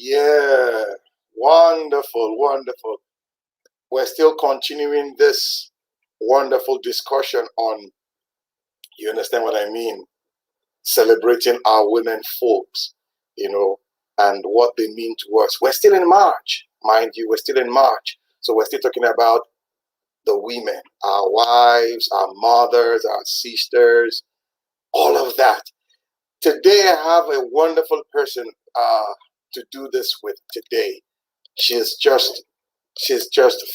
Yeah, wonderful, wonderful. We're still continuing this wonderful discussion on, you understand what I mean, celebrating our women folks, and what they mean to us. We're still in March, mind you, we're still in March. So we're still talking about the women, our wives, our mothers, our sisters, all of that. Today I have a wonderful person to do this with today. She's just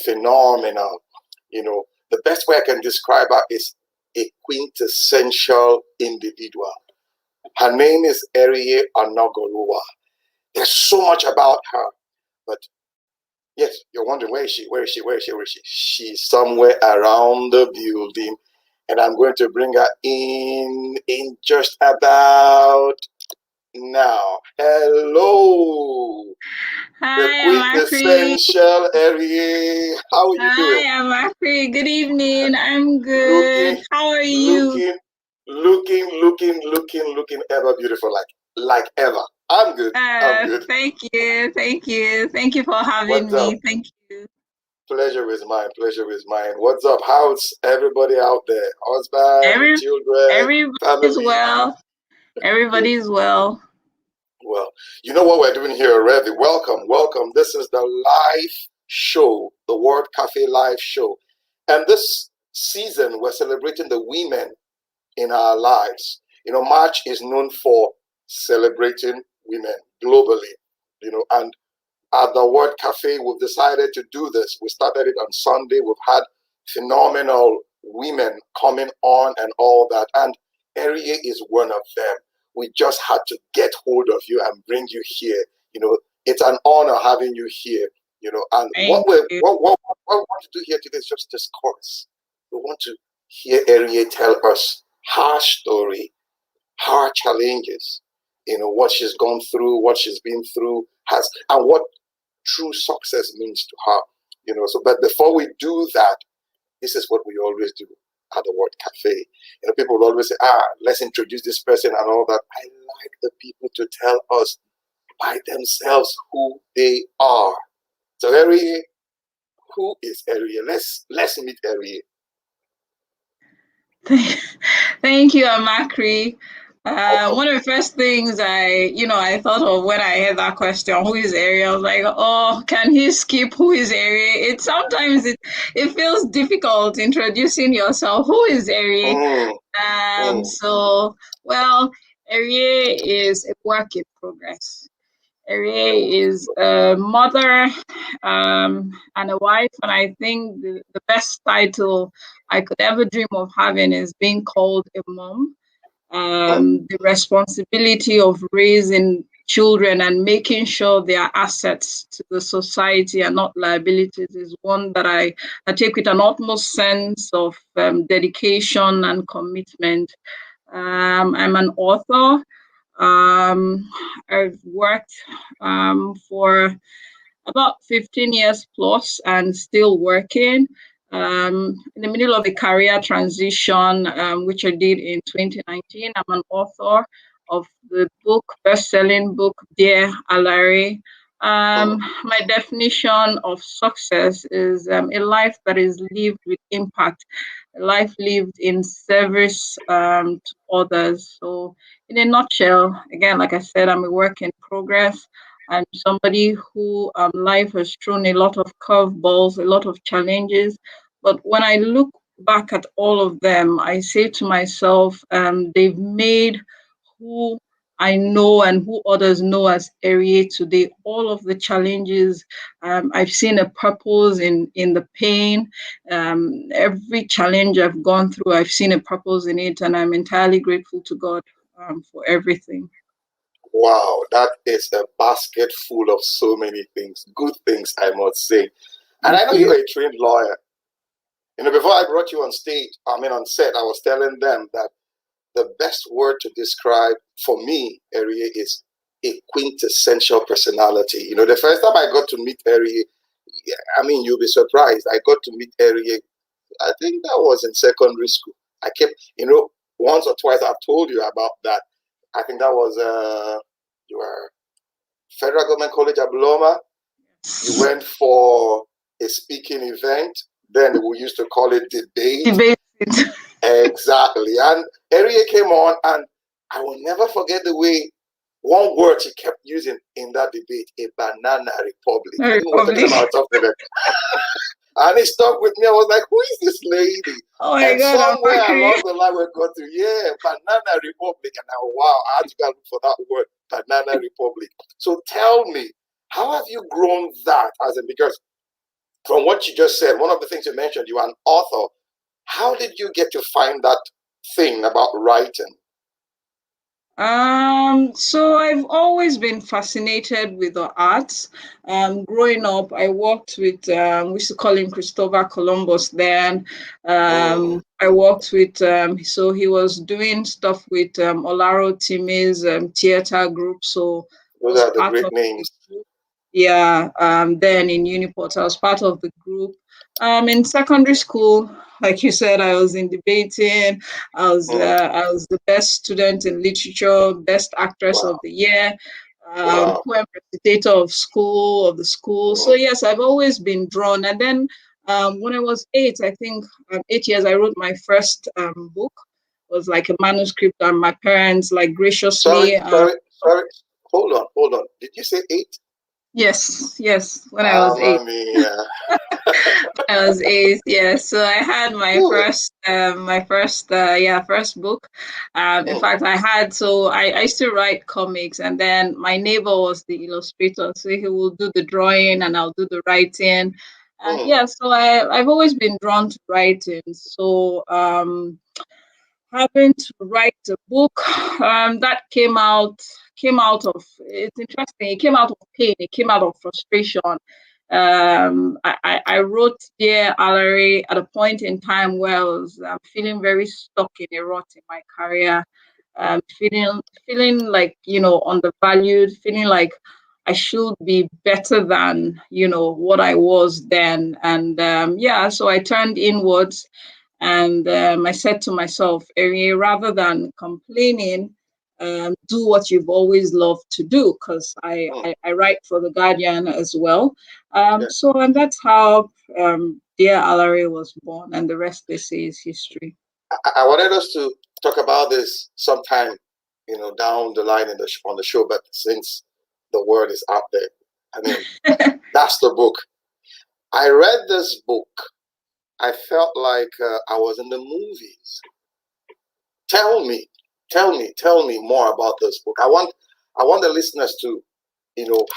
phenomenal. The best way I can describe her is a quintessential individual. Her name is Eriye Onagoruwa. There's so much about her, but yes, you're wondering, where is she? Where is she? Where is she? Where is she? She's somewhere around the building, and I'm going to bring her in just about now. Hello. Hi, the quintessential Eriye. How are you doing? Hi, Amachree. Good evening. I'm good. How are you? Looking ever beautiful, like ever. I'm good. I'm good. Thank you. Thank you for having What's me. up? Thank you. Pleasure is mine. Pleasure is mine. What's up? How's everybody out there? Husband, children, Everybody's family? well. Good. Everybody's well. Well, you know what we're doing here already. Welcome, welcome. This is the live show, the WordCafé live show. And this season, we're celebrating the women in our lives. March is known for celebrating women globally, and at the WordCafé, we've decided to do this. We started it on Sunday. We've had phenomenal women coming on and all that. And Eriye is one of them. We just had to get hold of you and bring you here. It's an honor having you here. And what we want to do here today is just discourse. We want to hear Eriye tell us her story, her challenges, what she's gone through, what she's been through, and what true success means to her. But before we do that, this is what we always do at the WordCafé. People will always say, let's introduce this person and all that. I like the people to tell us by themselves who they are. So Eriye, who is Eriye? Let's meet Eriye. Thank you, Amachree. One of the first things I thought of when I heard that question, who is Eriye? I was like, oh, can he skip who is Eriye? Sometimes it feels difficult introducing yourself. Who is Eriye? Eriye is a work in progress. Eriye is a mother and a wife, and I think the best title I could ever dream of having is being called a mom. The responsibility of raising children and making sure they are assets to the society and not liabilities is one that I take with an utmost sense of dedication and commitment. I'm an author. I've worked for about 15 years plus and still working. In the middle of a career transition, which I did in 2019. I'm an author of the best-selling book, Dear Alaere. My definition of success is a life that is lived with impact, a life lived in service to others. So, in a nutshell, again, like I said, I'm a work in progress. I'm somebody who life has thrown a lot of curveballs, a lot of challenges. But when I look back at all of them, I say to myself, they've made who I know and who others know as Eriye today. All of the challenges, I've seen a purpose in the pain. Every challenge I've gone through, I've seen a purpose in it, and I'm entirely grateful to God for everything. Wow, that is a basket full of so many things, good things, I must say. And I know you're a trained lawyer. Before I brought you on set, I was telling them that the best word to describe for me, Eriye, is a quintessential personality. The first time I got to meet Eriye, you'll be surprised. I got to meet Eriye, I think that was in secondary school. I kept, once or twice I've told you about that. I think that was, you were Federal Government College Abloma. You went for a speaking event. Then we used to call it debate. Debate. Exactly. And Eriye came on, and I will never forget the way one word she kept using in that debate: a banana republic. I think we're talking about something like and it stuck with me. I was like, who is this lady? Oh my And God, somewhere Amachree. along the line, we got to, banana republic. And wow, I had to go look for that word, banana republic. So tell me, how have you grown that? Because from what you just said, one of the things you mentioned, you are an author. How did you get to find that thing about writing? So I've always been fascinated with the arts. Growing up, I worked with, we used to call him Christopher Columbus then. I worked with, so he was doing stuff with Olaro Timi's theater group. So Those are the great names. Yeah, then in Uniport, I was part of the group. In secondary school, like you said, I was in debating. I was the best student in literature, best actress of the year, poem recitator of the school. So yes, I've always been drawn. And then when I was 8, I think 8 years, I wrote my first book. It was like a manuscript, and my parents like graciously. Sorry. Hold on. Did you say 8? Yes. When I was 8. I was 8. Yeah. So I had my first book. In fact, I used to write comics, and then my neighbor was the illustrator, so he will do the drawing and I'll do the writing. So I've always been drawn to writing. So having to write a book that came out of, it's interesting, it came out of pain, it came out of frustration. I wrote Dear Alaere at a point in time where I was feeling very stuck in a rut in my career, feeling like, undervalued, feeling like I should be better than, what I was then. And so I turned inwards. And I said to myself, Eriye, rather than complaining, do what you've always loved to do, because I write for The Guardian as well. And that's how Dear Alaere was born, and the rest, they say, is history. I wanted us to talk about this sometime, down the line on the show, but since the word is out there, I mean, that's the book. I read this book. I felt like I was in the movies. Tell me more about this book. I want the listeners to,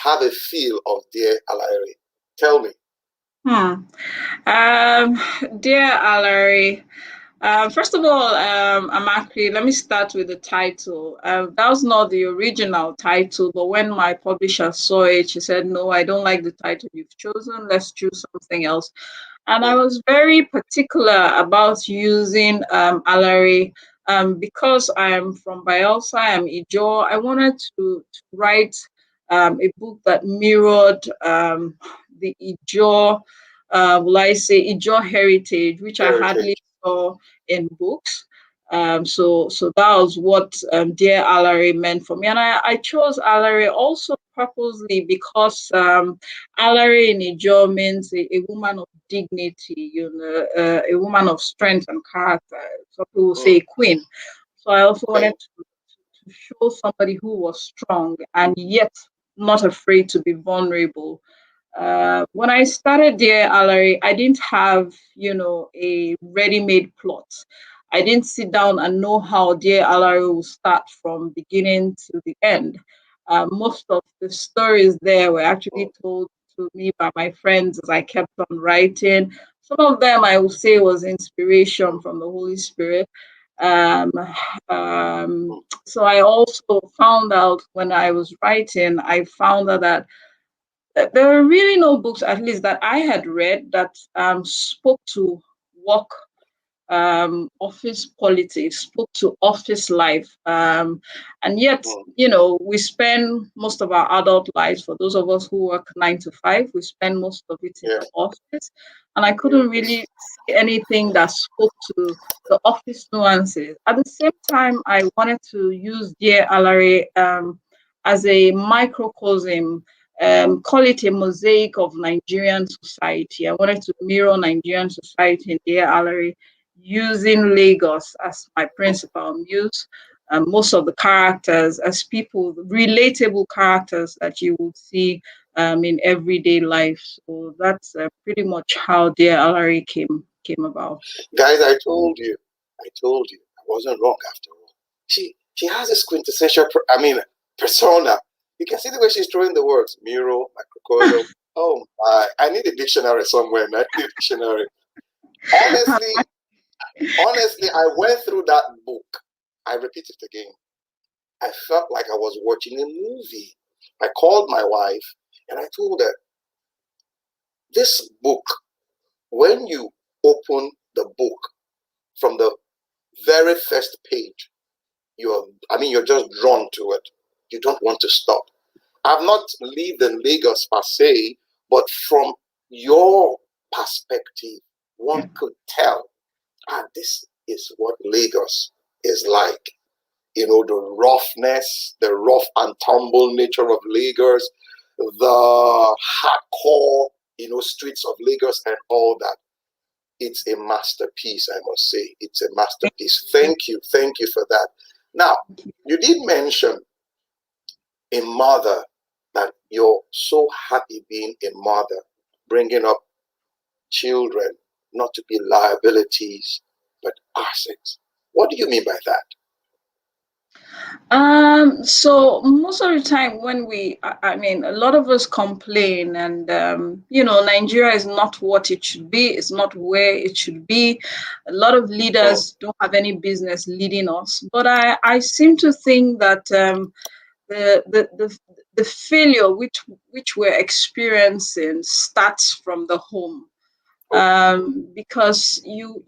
have a feel of Dear Alaere. Tell me. Dear Alaere. First of all, Amachree, let me start with the title. That was not the original title, but when my publisher saw it, she said, no, I don't like the title you've chosen. Let's choose something else. And I was very particular about using Alaere because I'm from Bayelsa, I'm Ijaw. I wanted to write a book that mirrored the Ijaw, Ijaw heritage, which I hardly saw in books. So that was what Dear Alaere meant for me. And I chose Alaere also purposely because Alaere in Ijaw means a woman of dignity, a woman of strength and character. Some people say queen. So I also wanted to show somebody who was strong and yet not afraid to be vulnerable. When I started Dear Alaere, I didn't have, a ready-made plot. I didn't sit down and know how Dear Alaere will start from beginning to the end. Most of the stories there were actually told to me by my friends as I kept on writing. Some of them I would say was inspiration from the Holy Spirit. So I also found out when I was writing, I found out that there were really no books, at least that I had read, that spoke to work, office politics, spoke to office life. And yet, we spend most of our adult lives, for those of us who work 9 to 5, we spend most of it in the office. And I couldn't really see anything that spoke to the office nuances. At the same time, I wanted to use Dear Alaere as a microcosm, call it a mosaic of Nigerian society. I wanted to mirror Nigerian society in the Alaere, using Lagos as my principal muse. Most of the characters as people, relatable characters that you would see in everyday life. So that's pretty much how Dear Alaere came about. Guys, I told you, I wasn't wrong after all. She has this quintessential, persona. You can see the way she's throwing the words, mural, microcosm. Oh my, I need a dictionary somewhere. I need a dictionary. Honestly, I went through that book. I repeat it again. I felt like I was watching a movie. I called my wife and I told her, this book, when you open the book from the very first page, you're just drawn to it. You don't want to stop. I've not lived in Lagos per se, but from your perspective, one could tell, this is what Lagos is like. The roughness, the rough and tumble nature of Lagos, the hardcore, streets of Lagos and all that. It's a masterpiece, I must say. It's a masterpiece. Thank you for that. Now, you did mention a mother, that you're so happy being a mother, bringing up children not to be liabilities, but assets. What do you mean by that? So most of the time when a lot of us complain and, Nigeria is not what it should be. It's not where it should be. A lot of leaders don't have any business leading us. But I seem to think that the failure which we're experiencing starts from the home. Because you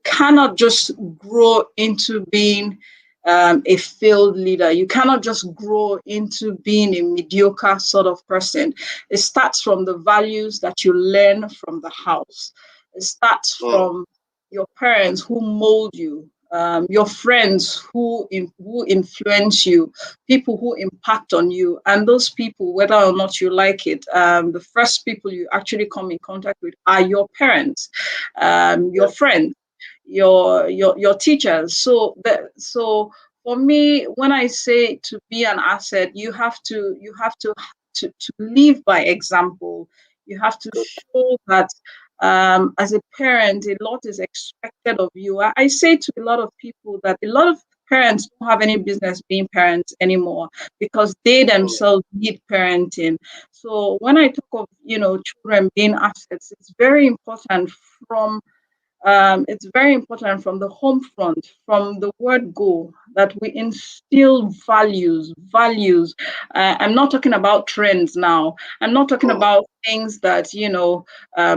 cannot just grow into being a failed leader. You cannot just grow into being a mediocre sort of person. It starts from the values that you learn from the house. It starts from your parents who mold you, your friends who influence you, people who impact on you, and those people, whether or not you like it, the first people you actually come in contact with are your parents, your friends, your teachers. So for me, when I say to be an asset, you have to live by example. You have to show that as a parent, a lot is expected of you. I say to a lot of people that a lot of parents don't have any business being parents anymore because they themselves need parenting. So when I talk of, children being assets, it's very important from the home front, from the word go, that we instill values. I'm not talking about trends now. I'm not talking about things that,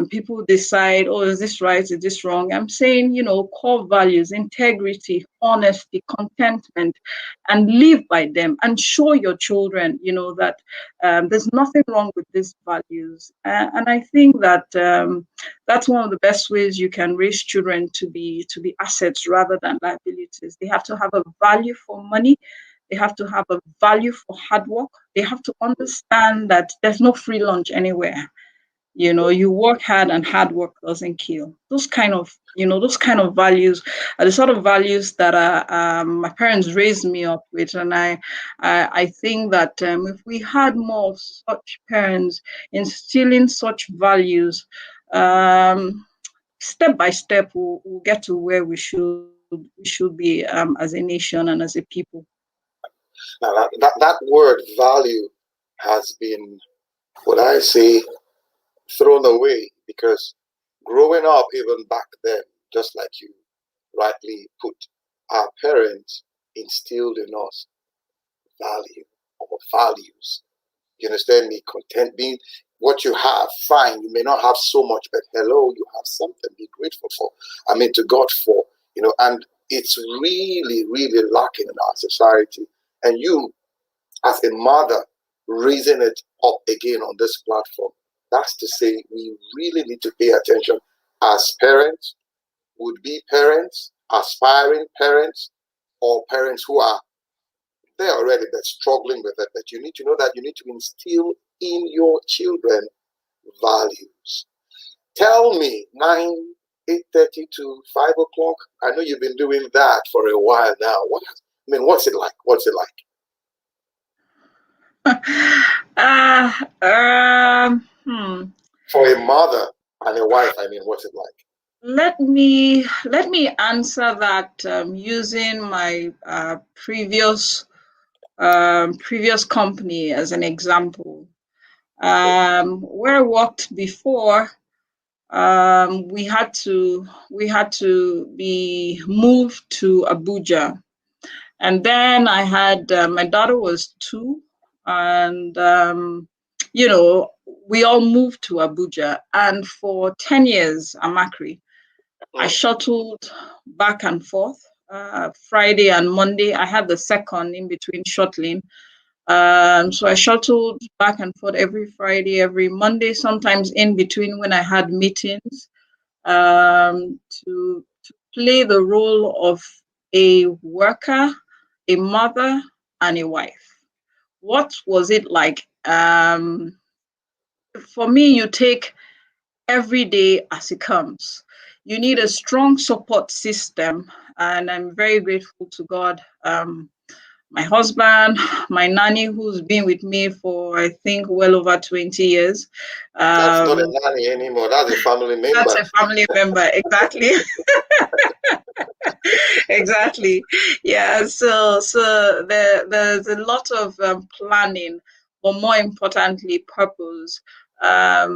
people decide, oh, is this right? Is this wrong? I'm saying, core values, integrity, honesty, contentment, and live by them and show your children, that there's nothing wrong with these values. And I think that that's one of the best ways you can raise children to be assets rather than liabilities. They have to have a value for money. They have to have a value for hard work. They have to understand that there's no free lunch anywhere. You work hard and hard work doesn't kill. Those kind of values are the sort of values that my parents raised me up with. And I think that if we had more of such parents instilling such values, step by step, we'll get to where we should be as a nation and as a people. Now, that word value has been, what I say, thrown away, because growing up, even back then, just like you rightly put, our parents instilled in us value or values. You understand me? Content, being what you have, fine. You may not have so much, but hello, you have something. Be grateful for. To God for, and it's really, really lacking in our society. And you, as a mother, raising it up again on this platform, that's to say we really need to pay attention as parents, would-be parents, aspiring parents, or parents who are there already that's struggling with it, that you need to know that you need to instill in your children values. Tell me, 8:30 to 5 o'clock. I know you've been doing that for a while now. What's it like? What's it like? For a mother and a wife, what's it like? Let me answer that using my previous company as an example. Where I worked before, we had to be moved to Abuja, and then I had my daughter was 2, and we all moved to Abuja, and for 10 years, Amachree, I shuttled back and forth. Friday and Monday, I had the second in between shuttling. So I shuttled back and forth every Friday, every Monday, sometimes in between when I had meetings, to play the role of a worker, a mother, and a wife. What was it like? For me, you take every day as it comes. You need a strong support system, and I'm very grateful to God. My husband, my nanny, who's been with me for, I think, well over 20 years. That's not a nanny anymore. That's a family member. That's a family member, exactly. Exactly. Yeah. So there's a lot of planning, but more importantly, purpose. I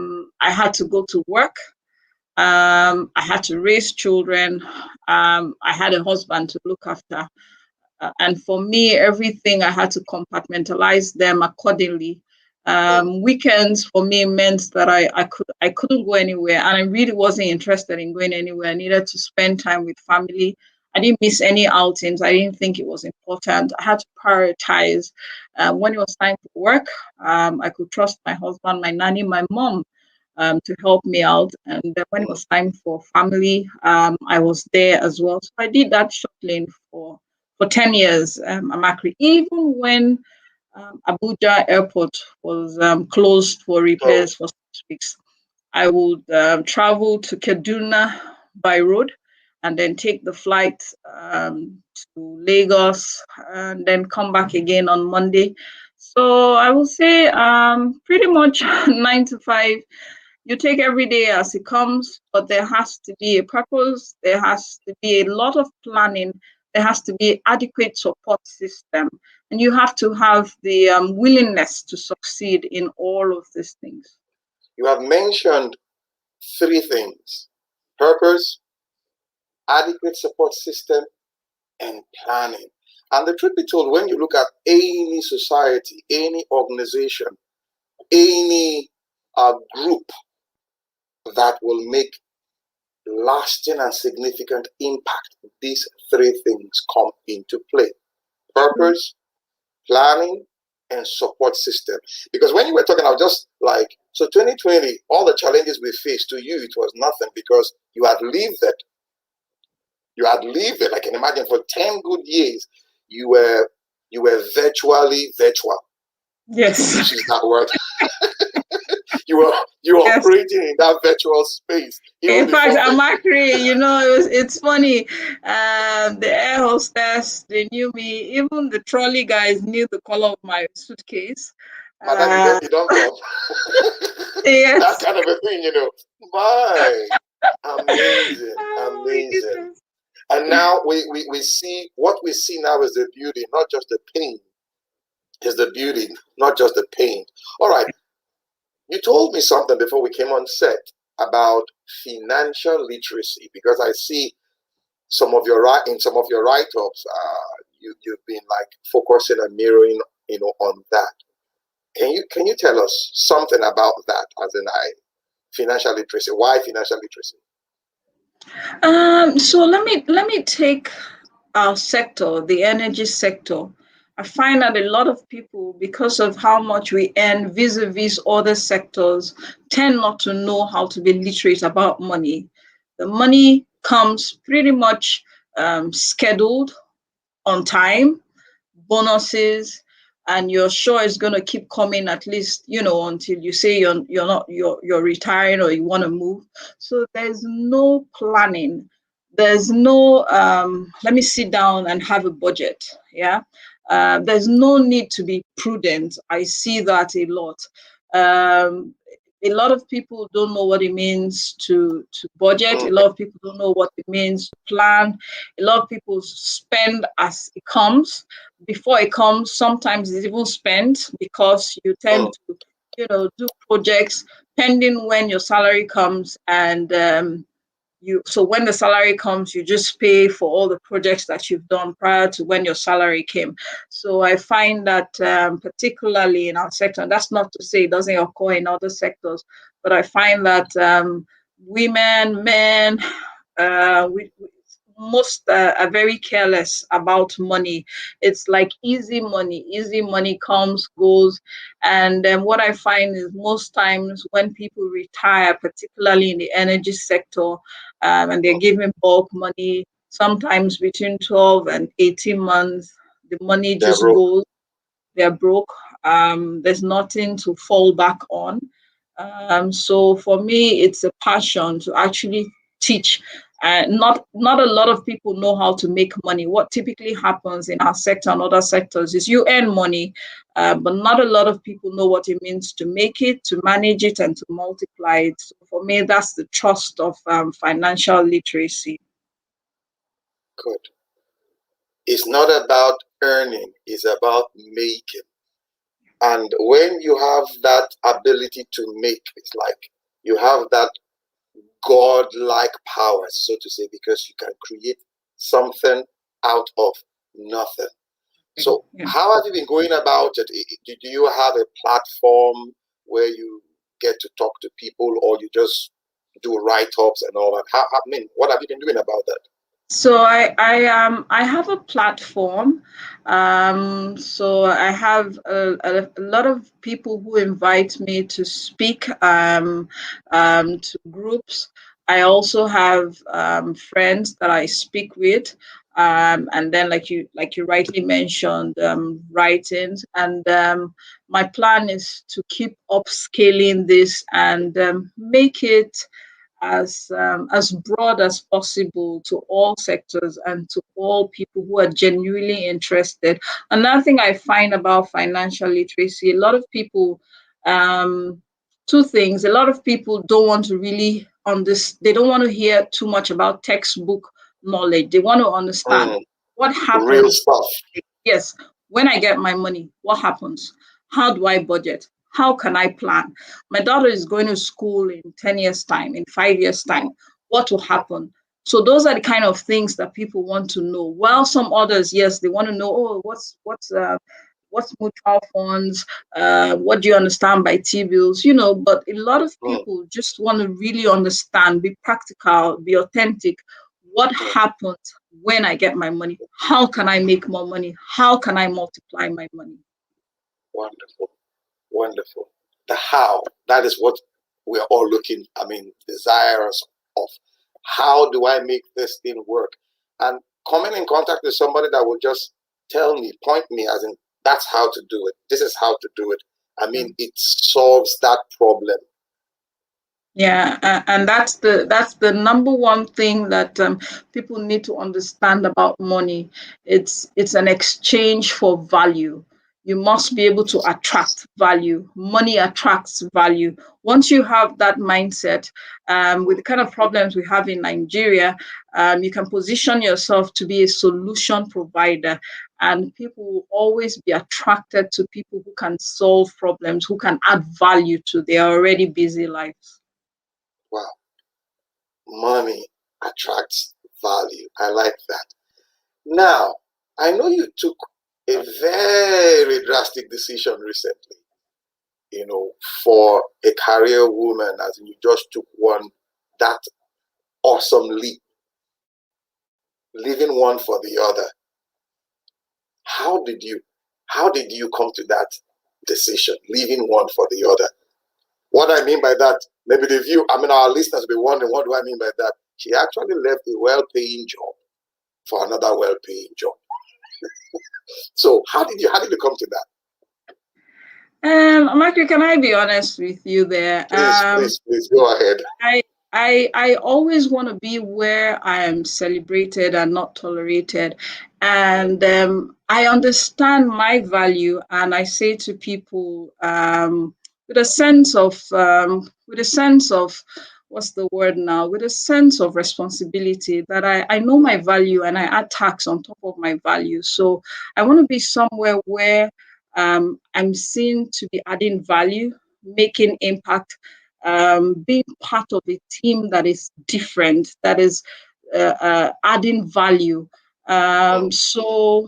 had to go to work. I had to raise children. I had a husband to look after. And for me, everything I had to compartmentalize them accordingly. Weekends for me meant that I couldn't go anywhere, and I really wasn't interested in going anywhere. I needed to spend time with family. I didn't miss any outings. I didn't think it was important. I had to prioritize. When it was time for work, I could trust my husband, my nanny, my mom, to help me out. And then when it was time for family, I was there as well. So I did that shuttling for 10 years, Amachree, even when Abuja airport was closed for repairs for 6 weeks. I would travel to Kaduna by road and then take the flight to Lagos and then come back again on Monday. So I will say pretty much 9 to 5. You take every day as it comes, but there has to be a purpose. There has to be a lot of planning. There has to be adequate support system, and you have to have the willingness to succeed in all of these things. You have mentioned 3 things: purpose, adequate support system, and planning. And the truth be told, when you look at any society, any organization, any group that will make lasting and significant impact, these 3 things come into play: purpose, planning, and support system. Because when you were talking, I was just like, so 2020, all the challenges we faced, to you, it was nothing because you had lived it. You had lived it. I can imagine for 10 good years, you were virtually virtual. Yes. Which is that word. you were yes. Operating in that virtual space. In fact, Amachree, it's funny. The air hostess, they knew me. Even the trolley guys knew the color of my suitcase. Madam, you don't come. Yes. That kind of a thing, My, amazing, amazing. And now we see, what we see now is the beauty, not just the pain. Is the beauty, not just the pain. All right. You told me something before we came on set about financial literacy, because I see in some of your write-ups, you've been like focusing and mirroring, on that. Can you tell us something about that, as in financial literacy? Why financial literacy? So let me take our sector, the energy sector. I find that a lot of people, because of how much we earn vis-a-vis other sectors, tend not to know how to be literate about money. The money comes pretty much scheduled on time. bonuses, and you're sure it's going to keep coming at least, until you say you're retiring or you want to move. So there's no planning. There's no let me sit down and have a budget. Yeah. There's no need to be prudent. I see that a lot. A lot of people don't know what it means to budget. A lot of people don't know what it means to plan. A lot of people spend as it comes. Before it comes, sometimes it's even spent because you tend to, do projects pending when your salary comes, and so when the salary comes, you just pay for all the projects that you've done prior to when your salary came. So I find that particularly in our sector, and that's not to say it doesn't occur in other sectors, but I find that women, men, we most are very careless about money. It's like easy money. Easy money comes, goes. And what I find is most times when people retire, particularly in the energy sector, and they're giving bulk money, sometimes between 12 and 18 months, the money They're just broke. goes. They're broke. There's nothing to fall back on. So for me, it's a passion to actually teach. Not a lot of people know how to make money. What typically happens in our sector and other sectors is you earn money, but not a lot of people know what it means to make it, to manage it, and to multiply it. So for me, that's the trust of financial literacy. Good. It's not about earning, it's about making. And when you have that ability to make, it's like you have that God-like power, so to say, because you can create something out of nothing. So Yeah. how have you been going about it? Do you have a platform where you get to talk to people, or you just do write-ups and all that? What have you been doing about that? So I have a platform. So I have a lot of people who invite me to speak to groups. I also have friends that I speak with, and then like you rightly mentioned, writings. And my plan is to keep upscaling this and make it as broad as possible to all sectors and to all people who are genuinely interested. Another thing I find about financial literacy, a lot of people, two things. A lot of people don't want to really understand. They don't want to hear too much about textbook knowledge. They want to understand what Real happens. stuff. Yes, when I get my money, what happens? How do I budget? How can I plan? My daughter is going to school in 10 years' time, in 5 years' time. What will happen? So those are the kind of things that people want to know. While some others, yes, they want to know, oh, what's mutual funds? What do you understand by T-bills? But a lot of people just want to really understand, be practical, be authentic. What happens when I get my money? How can I make more money? How can I multiply my money? Wonderful. Wonderful. The how, that is what we're all desirous of. How do I make this thing work? And coming in contact with somebody that will just tell me, point me, as in, that's how to do it. This is how to do it. It solves that problem. Yeah, and that's the number one thing that people need to understand about money. It's an exchange for value. You must be able to attract value. Money attracts value. Once you have that mindset, with the kind of problems we have in Nigeria, you can position yourself to be a solution provider, and people will always be attracted to people who can solve problems, who can add value to their already busy lives. Wow. Money attracts value. I like that. Now, I know you took a very drastic decision recently, for a career woman, as in you just took that awesome leap, leaving one for the other. How did you come to that decision, leaving one for the other? What I mean by that, maybe our listeners will be wondering, what do I mean by that? She actually left a well-paying job for another well-paying job. So how did you come to that? Amachree, can I be honest with you there? Please go ahead. I always want to be where I am celebrated and not tolerated. And I understand my value, and I say to people with a sense of what's the word now? With a sense of responsibility that I know my value and I add tax on top of my value. So I want to be somewhere where I'm seen to be adding value, making impact, being part of a team that is different, that is adding value. So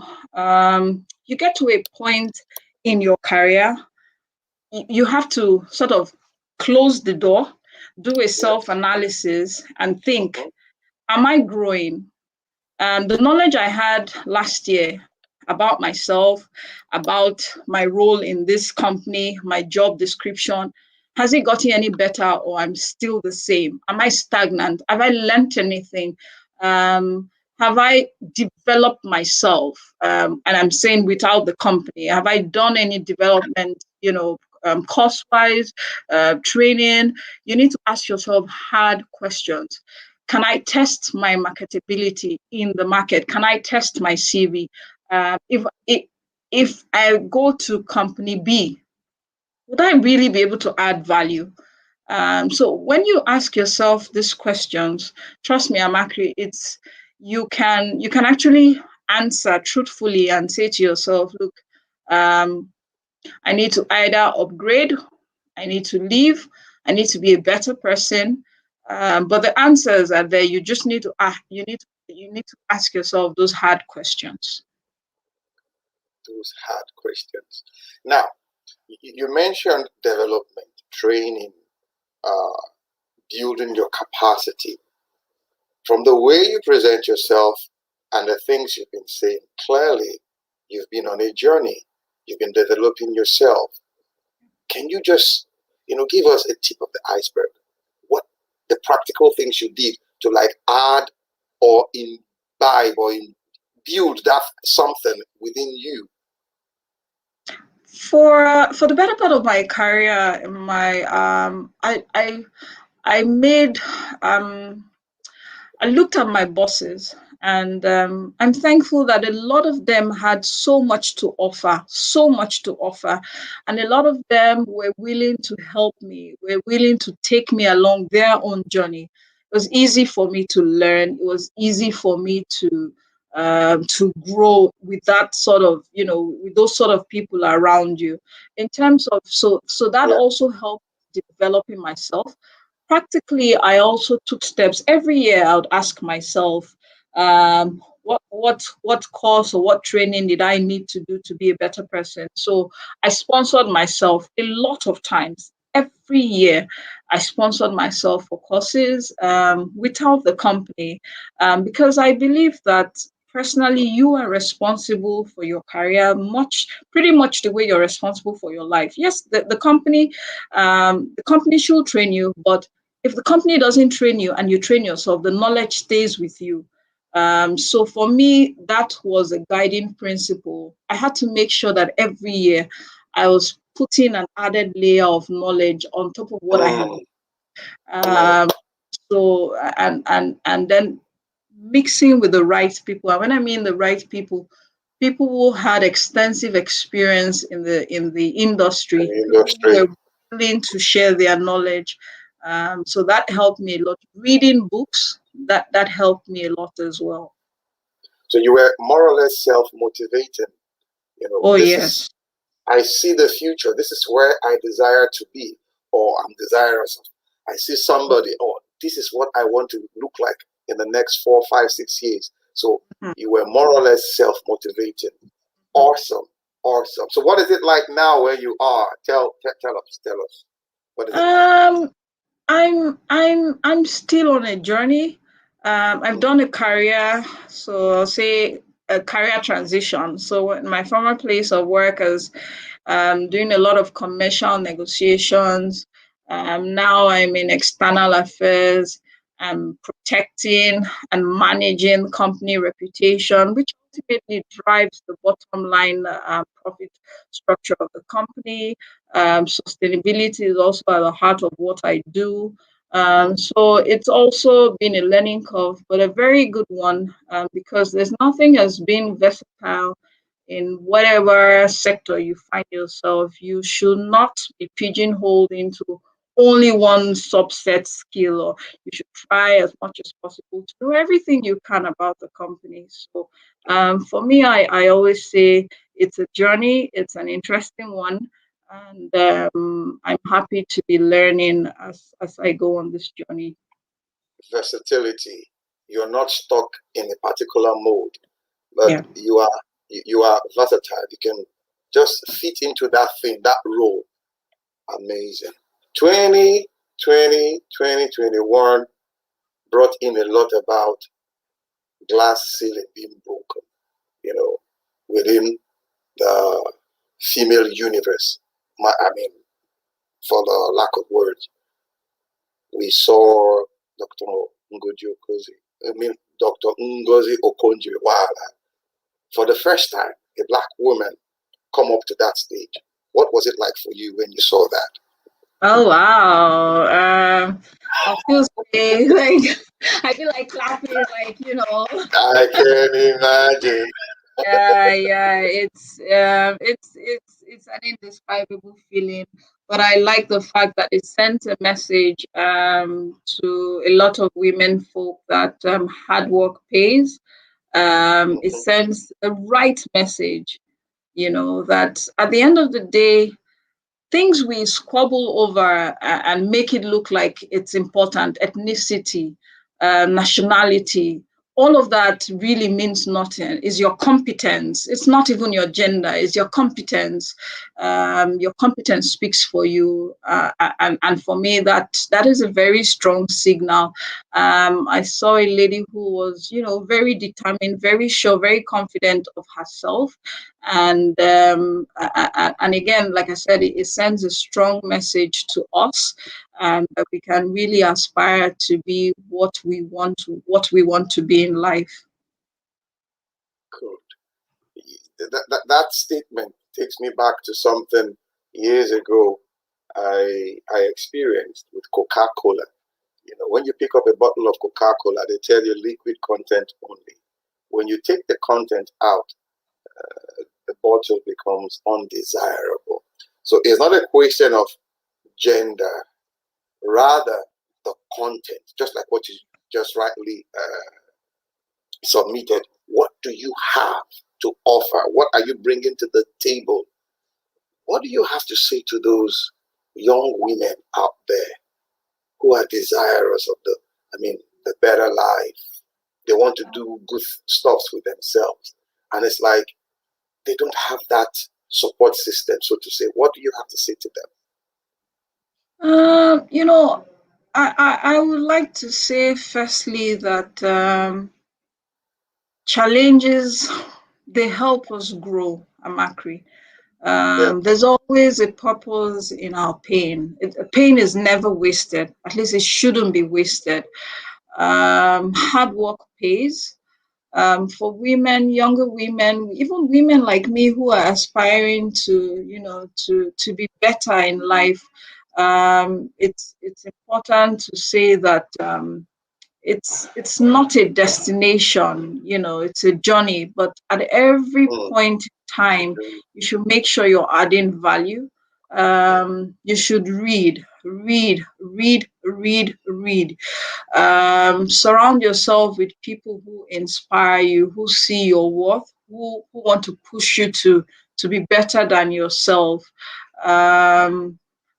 you get to a point in your career, you have to sort of close the door, do a self-analysis, and think, am I growing? The knowledge I had last year about myself, about my role in this company, my job description, has it gotten any better, or I'm still the same? Am I stagnant? Have I learned anything? Have I developed myself? And I'm saying without the company, have I done any development, course-wise, training? You need to ask yourself hard questions. Can I test my marketability in the market? Can I test my CV? If I go to company B, would I really be able to add value? So when you ask yourself these questions, trust me, Amachree, you can actually answer truthfully and say to yourself, look, I need to either upgrade, I need to leave, I need to be a better person. But the answers are there. You just need to ask yourself those hard questions. Those hard questions. Now, you mentioned development, training, building your capacity. From the way you present yourself and the things you've been saying, clearly you've been on a journey. You've been developing yourself. Can you just, give us a tip of the iceberg? What the practical things you did to add or imbibe or build that something within you? For the better part of my career, I made I looked at my bosses, and I'm thankful that a lot of them had so much to offer, and a lot of them were willing to help me, were willing to take me along their own journey. It was easy for me to learn. It was easy for me to grow with that sort of, with those sort of people around you. In terms of so that also helped developing myself. Practically, I also took steps. Every year I would ask myself, what course or what training did I need to do to be a better person? So I sponsored myself a lot of times. Every year I sponsored myself for courses without the company, because I believe that personally you are responsible for your career pretty much the way you're responsible for your life. Yes, the company should train you, but if the company doesn't train you and you train yourself, the knowledge stays with you. So for me, that was a guiding principle. I had to make sure that every year I was putting an added layer of knowledge on top of what I had. And then mixing with the right people. And when I mean the right people who had extensive experience in the industry, who were willing to share their knowledge. So that helped me a lot. Reading books, that helped me a lot as well. So you were more or less self-motivated. Yes. I see the future. This is where I desire to be, or I'm desirous of. I see somebody, this is what I want to look like in the next 4, 5, 6 years. So you were more or less self-motivated. Awesome. So what is it like now where you are? Tell us. What is it like? I'm still on a journey. I've done a career, so I'll say a career transition. So in my former place of work, I was doing a lot of commercial negotiations. Now I'm in external affairs. I'm protecting and managing company reputation, which ultimately drives the bottom line profit structure of the company. Sustainability is also at the heart of what I do. So it's also been a learning curve, but a very good one, because there's nothing as being versatile in whatever sector you find yourself. You should not be pigeonholed into only one subset skill, or you should try as much as possible to know everything you can about the company. So for me, I always say it's a journey, it's an interesting one, and I'm happy to be learning as I go on this journey. Versatility. You're not stuck in a particular mode, but Yeah. you are versatile. You can just fit into that thing, that role. Amazing. 2021 brought in a lot about glass ceiling being broken, within the female universe. I mean, for the lack of words, we saw Dr. Dr. Ngozi Okonjo-Iweala, for the first time, a black woman come up to that stage. What was it like for you when you saw that? Oh wow! I feel like I feel like clapping, like I can imagine. yeah, it's an indescribable feeling. But I like the fact that it sent a message to a lot of women folk that hard work pays. It sends a right message, that at the end of the day, things we squabble over and make it look like it's important, ethnicity, nationality, all of that really means nothing. Is your competence. It's not even your gender, it's your competence. Your competence speaks for you. And for me, that is a very strong signal. I saw a lady who was, very determined, very sure, very confident of herself. And again, like I said, it sends a strong message to us, that we can really aspire to be what we want to be in life. Good. That statement takes me back to something years ago I experienced with Coca-Cola. When you pick up a bottle of Coca-Cola, they tell you liquid content only. When you take the content out, the bottle becomes undesirable. So it's not a question of gender, rather the content, just like what you just rightly submitted. What do you have to offer? What are you bringing to the table? What do you have to say to those young women out there who are desirous of the better life? They want to do good stuff with themselves. And it's like they don't have that support system, so to say. What do you have to say to them? I would like to say firstly that challenges, they help us grow, Amachree. There's always a purpose in our pain. Pain is never wasted. At least it shouldn't be wasted. Hard work pays. For women, younger women, even women like me who are aspiring to be better in life. It's important to say that it's not a destination, it's a journey, but at every point in time you should make sure you're adding value. You should read. Surround yourself with people who inspire you, who see your worth, who want to push you to be better than yourself.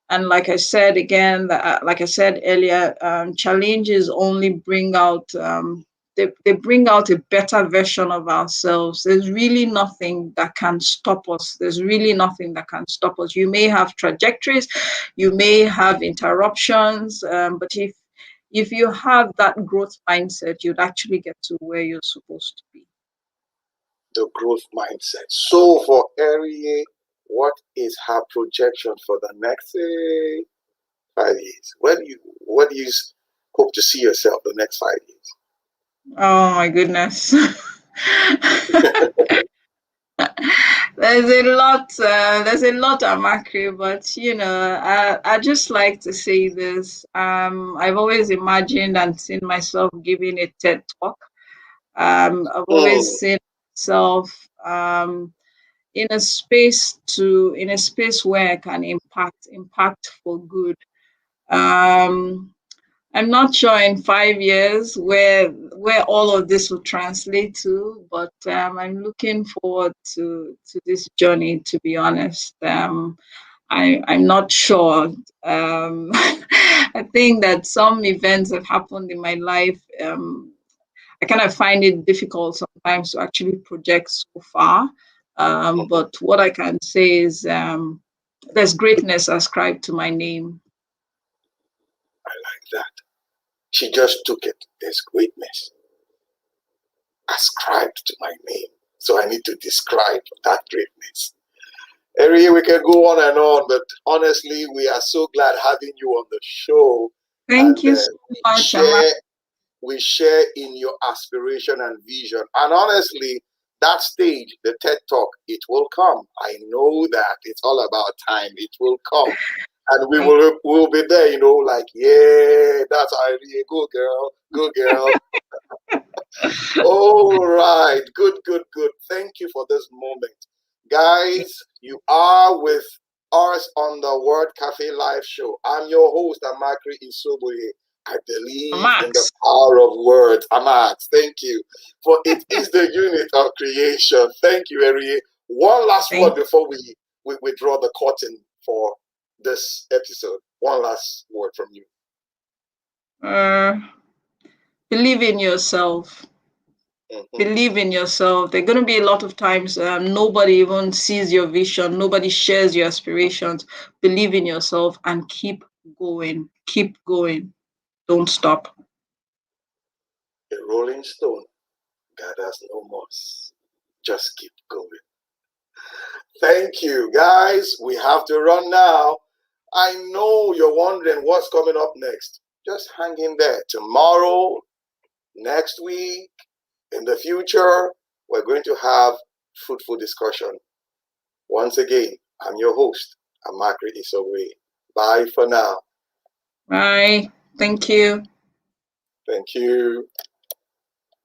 And like I said again, like I said earlier, challenges only bring out they bring out a better version of ourselves. There's really nothing that can stop us. There's really nothing that can stop us. You may have trajectories, you may have interruptions, but if you have that growth mindset, you'd actually get to where you're supposed to be. The growth mindset. So for Eriye, what is her projection for the next 5 years? What do you hope to see yourself the next 5 years? Oh my goodness. There's a lot, Amachree, but I just like to say this. I've always imagined and seen myself giving a TED talk. I've always seen myself in a space where I can impact for good. Um, I'm not sure in 5 years where all of this will translate to, but I'm looking forward to this journey. To be honest, I'm not sure. I think that some events have happened in my life. I kind of find it difficult sometimes to actually project so far. But what I can say is there's greatness ascribed to my name. I like that. She just took it. There's greatness ascribed to my name. So I need to describe that greatness. Eriye, we can go on and on, but honestly, we are so glad having you on the show. Thank you so much, we share in your aspiration and vision. And honestly, that stage, the TED Talk, it will come. I know that it's all about time. It will come. And we'll be there, like, yeah, that's Irene. Good girl. Good girl. All right. Good. Thank you for this moment. Guys, you are with us on the WordCafé live show. I'm your host, Amachree Isoboye. I believe in the power of words. Amax, thank you. For it is the unit of creation. Thank you, Eriye. One last word before we draw the curtain for this episode. One last word from you. Believe in yourself. Believe in yourself. There are going to be a lot of times nobody even sees your vision. Nobody shares your aspirations. Believe in yourself and keep going. Keep going. Don't stop. A rolling stone gathers no moss. Just keep going. Thank you, guys. We have to run now. I know you're wondering what's coming up next. Just hang in there. Tomorrow, next week, in the future, we're going to have fruitful discussion. Once again, I'm your host, Amachree Isoboye. Bye for now. Bye. Thank you. Thank you.